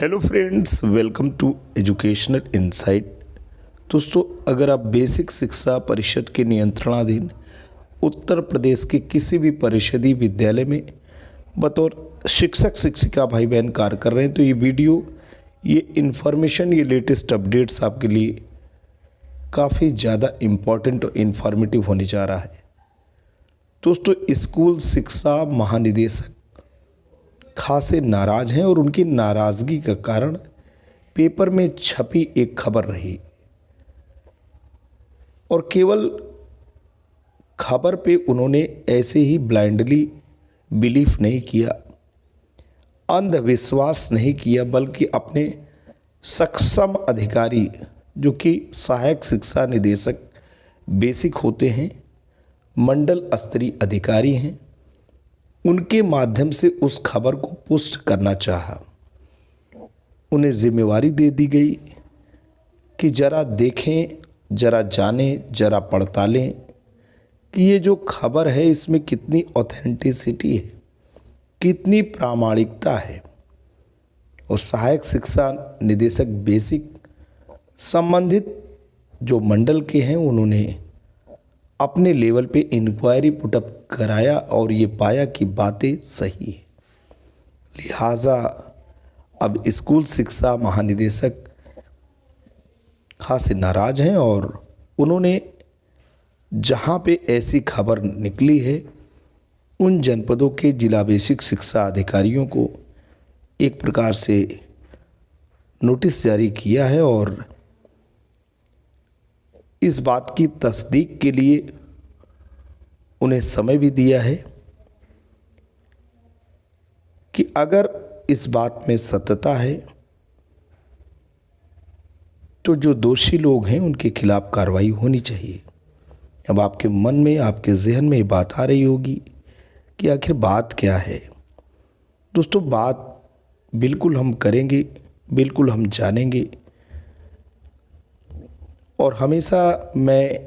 Hello friends, welcome to educational insight. दोस्तों, अगर आप बेसिक शिक्षा परिषद के नियंत्रणाधीन उत्तर प्रदेश के किसी भी परिषदीय विद्यालय में बतौर शिक्षक शिक्षिका भाई बहन कार्य कर रहे हैं तो ये वीडियो, ये इन्फॉर्मेशन, ये लेटेस्ट अपडेट्स आपके लिए काफ़ी ज़्यादा इम्पॉर्टेंट और इन्फॉर्मेटिव होने जा रहा है। दोस्तों, स्कूल शिक्षा महानिदेशक खासे नाराज़ हैं और उनकी नाराज़गी का कारण पेपर में छपी एक खबर रही और केवल खबर पे उन्होंने ऐसे ही ब्लाइंडली बिलीफ नहीं किया, अंधविश्वास नहीं किया, बल्कि अपने सक्षम अधिकारी जो कि सहायक शिक्षा निदेशक बेसिक होते हैं, मंडल स्तरीय अधिकारी हैं, उनके माध्यम से उस खबर को पुष्ट करना चाहा। उन्हें जिम्मेवारी दे दी गई कि ज़रा देखें, ज़रा जानें, ज़रा पड़तालें कि ये जो खबर है इसमें कितनी ऑथेंटिसिटी है, कितनी प्रामाणिकता है। और सहायक शिक्षा निदेशक बेसिक संबंधित जो मंडल के हैं उन्होंने अपने लेवल पे इंक्वायरी पुटअप कराया और ये पाया कि बातें सही है। लिहाजा अब स्कूल शिक्षा महानिदेशक खासे नाराज हैं और उन्होंने जहां पे ऐसी खबर निकली है उन जनपदों के जिला बेसिक शिक्षा अधिकारियों को एक प्रकार से नोटिस जारी किया है और इस बात की तस्दीक के लिए उन्हें समय भी दिया है कि अगर इस बात में सत्यता है तो जो दोषी लोग हैं उनके खिलाफ कार्रवाई होनी चाहिए। अब आपके मन में, आपके जहन में ये बात आ रही होगी कि आखिर बात क्या है। दोस्तों, बात बिल्कुल हम करेंगे, बिल्कुल हम जानेंगे। और हमेशा मैं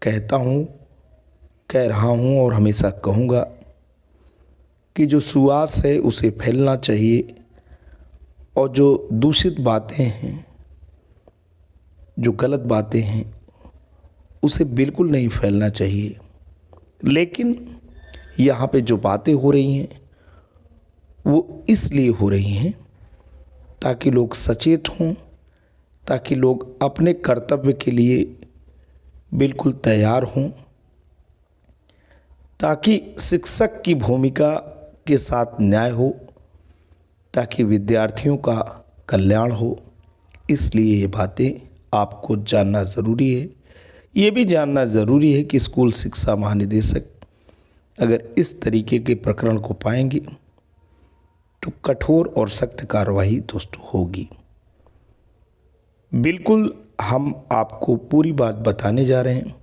कहता हूँ, कह रहा हूँ और हमेशा कहूँगा कि जो सुवास है उसे फैलना चाहिए और जो दूषित बातें हैं, जो गलत बातें हैं, उसे बिल्कुल नहीं फैलना चाहिए। लेकिन यहाँ पे जो बातें हो रही हैं वो इसलिए हो रही हैं ताकि लोग सचेत हों, ताकि लोग अपने कर्तव्य के लिए बिल्कुल तैयार हों, ताकि शिक्षक की भूमिका के साथ न्याय हो, ताकि विद्यार्थियों का कल्याण हो। इसलिए ये बातें आपको जानना ज़रूरी है। ये भी जानना ज़रूरी है कि स्कूल शिक्षा महानिदेशक अगर इस तरीके के प्रकरण को पाएंगे तो कठोर और सख्त कार्रवाई दोस्तों होगी। बिल्कुल हम आपको पूरी बात बताने जा रहे हैं।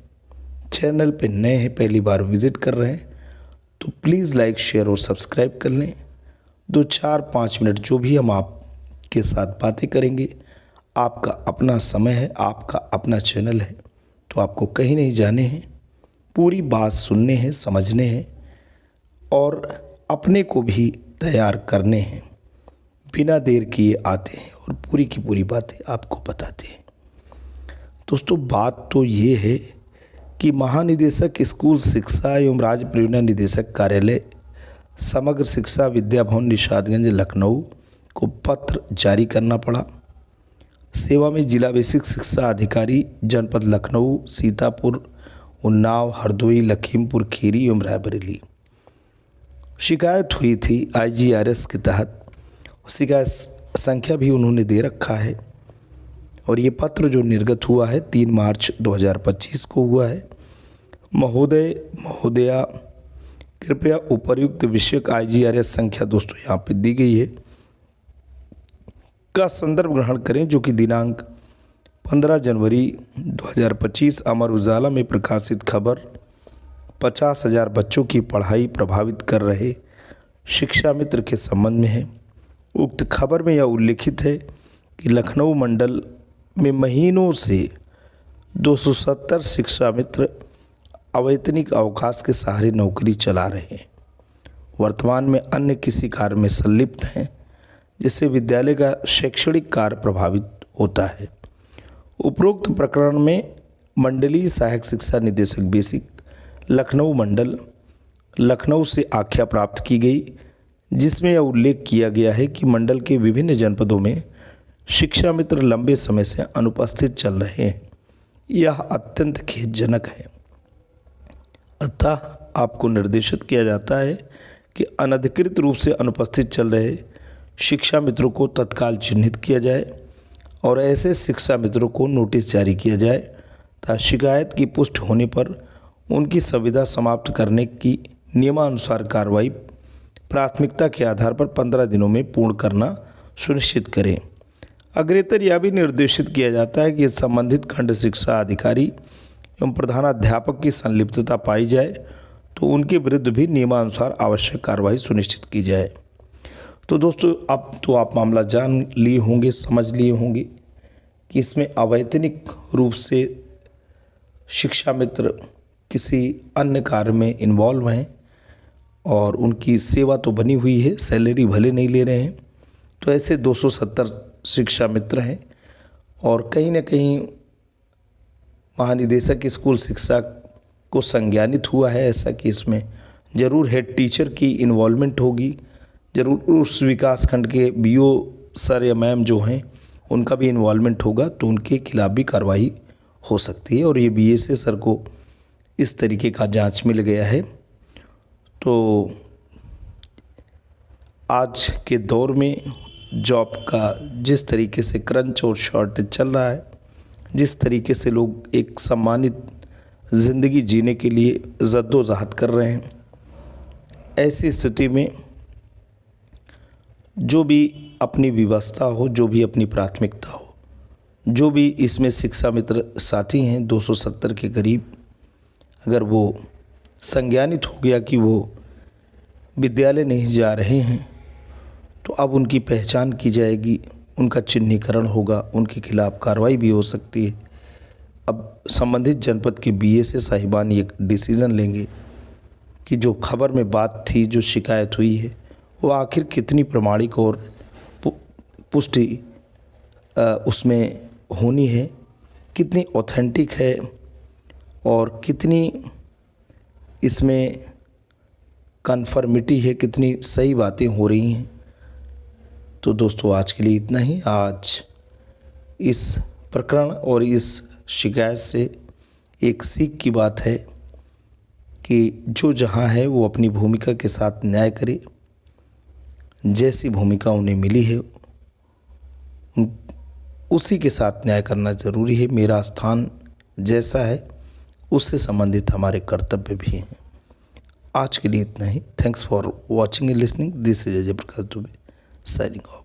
चैनल पे नए हैं, पहली बार विज़िट कर रहे हैं तो प्लीज़ लाइक, शेयर और सब्सक्राइब कर लें। 2-4-5 मिनट जो भी हम आपके साथ बातें करेंगे, आपका अपना समय है, आपका अपना चैनल है, तो आपको कहीं नहीं जाने हैं, पूरी बात सुनने हैं, समझने हैं और अपने को भी तैयार करने हैं। बिना देर किए आते हैं और पूरी की पूरी बातें आपको बताते हैं। दोस्तों, बात तो ये है कि महानिदेशक स्कूल शिक्षा एवं राज्य परियोजना निदेशक कार्यालय समग्र शिक्षा विद्या भवन निषादगंज लखनऊ को पत्र जारी करना पड़ा। सेवा में जिला बेसिक शिक्षा अधिकारी जनपद लखनऊ, सीतापुर, उन्नाव, हरदोई, लखीमपुर खीरी एवं रायबरेली। शिकायत हुई थी IGRS के तहत, शिकायत संख्या भी उन्होंने दे रखा है और ये पत्र जो निर्गत हुआ है 3 मार्च 2025 को हुआ है। महोदय, महोदया, कृपया उपर्युक्त विषयक IGRS संख्या दोस्तों यहाँ पे दी गई है का संदर्भ ग्रहण करें, जो कि दिनांक 15 जनवरी 2025 अमर उजाला में प्रकाशित खबर 50,000 बच्चों की पढ़ाई प्रभावित कर रहे शिक्षा मित्र के संबंध में है। उक्त खबर में यह उल्लिखित है कि लखनऊ मंडल में महीनों से 270 शिक्षा मित्र अवैतनिक अवकाश के सहारे नौकरी चला रहे हैं। वर्तमान में अन्य किसी कार्य में संलिप्त हैं जिससे विद्यालय का शैक्षणिक कार्य प्रभावित होता है। उपरोक्त प्रकरण में मंडलीय सहायक शिक्षा निदेशक बेसिक लखनऊ मंडल लखनऊ से आख्या प्राप्त की गई, जिसमें यह उल्लेख किया गया है कि मंडल के विभिन्न जनपदों में शिक्षा मित्र लंबे समय से अनुपस्थित चल रहे हैं। यह अत्यंत खेदजनक है। अतः आपको निर्देशित किया जाता है कि अनधिकृत रूप से अनुपस्थित चल रहे शिक्षा मित्रों को तत्काल चिन्हित किया जाए और ऐसे शिक्षा मित्रों को नोटिस जारी किया जाए तथा शिकायत की पुष्टि होने पर उनकी संविदा समाप्त करने की नियमानुसार कार्रवाई प्राथमिकता के आधार पर 15 दिनों में पूर्ण करना सुनिश्चित करें। अग्रेतर यह भी निर्देशित किया जाता है कि संबंधित खंड शिक्षा अधिकारी एवं प्रधानाध्यापक की संलिप्तता पाई जाए तो उनके विरुद्ध भी नियमानुसार आवश्यक कार्रवाई सुनिश्चित की जाए। तो दोस्तों, अब तो आप मामला जान लिए होंगे, समझ लिए होंगे कि इसमें अवैतनिक रूप से शिक्षा मित्र किसी अन्य कार्य में इन्वॉल्व हैं और उनकी सेवा तो बनी हुई है, सैलरी भले नहीं ले रहे हैं। तो ऐसे 270 शिक्षा मित्र हैं और कहीं ना कहीं महानिदेशक स्कूल शिक्षा को संज्ञानित हुआ है ऐसा कि इसमें ज़रूर हेड टीचर की इन्वॉल्वमेंट होगी, ज़रूर उस विकास खंड के बीओ सर या मैम जो हैं उनका भी इन्वॉल्वमेंट होगा, तो उनके खिलाफ भी कार्रवाई हो सकती है। और ये बीएसए सर को इस तरीके का जांच मिल गया है। तो आज के दौर में जॉब का जिस तरीके से क्रंच और शॉर्टेज चल रहा है, जिस तरीके से लोग एक सम्मानित ज़िंदगी जीने के लिए जद्दोजहद कर रहे हैं, ऐसी स्थिति में जो भी अपनी व्यवस्था हो, जो भी अपनी प्राथमिकता हो, जो भी इसमें शिक्षा मित्र साथी हैं 270 के करीब, अगर वो संज्ञानित हो गया कि वो विद्यालय नहीं जा रहे हैं तो अब उनकी पहचान की जाएगी, उनका चिन्हीकरण होगा, उनके खिलाफ कार्रवाई भी हो सकती है। अब संबंधित जनपद के बीएसए साहिबान ये डिसीज़न लेंगे कि जो खबर में बात थी, जो शिकायत हुई है, वो आखिर कितनी प्रमाणिक और पुष्टि उसमें होनी है, कितनी ऑथेंटिक है और कितनी इसमें कन्फर्मिटी है, कितनी सही बातें हो रही हैं। तो दोस्तों, आज के लिए इतना ही। आज इस प्रकरण और इस शिकायत से एक सीख की बात है कि जो जहाँ है वो अपनी भूमिका के साथ न्याय करे। जैसी भूमिका उन्हें मिली है उसी के साथ न्याय करना ज़रूरी है। मेरा स्थान जैसा है उससे संबंधित हमारे कर्तव्य भी हैं। आज के लिए इतना ही। Thanks for watching and listening. This is Ajay Prakash Dubey signing of.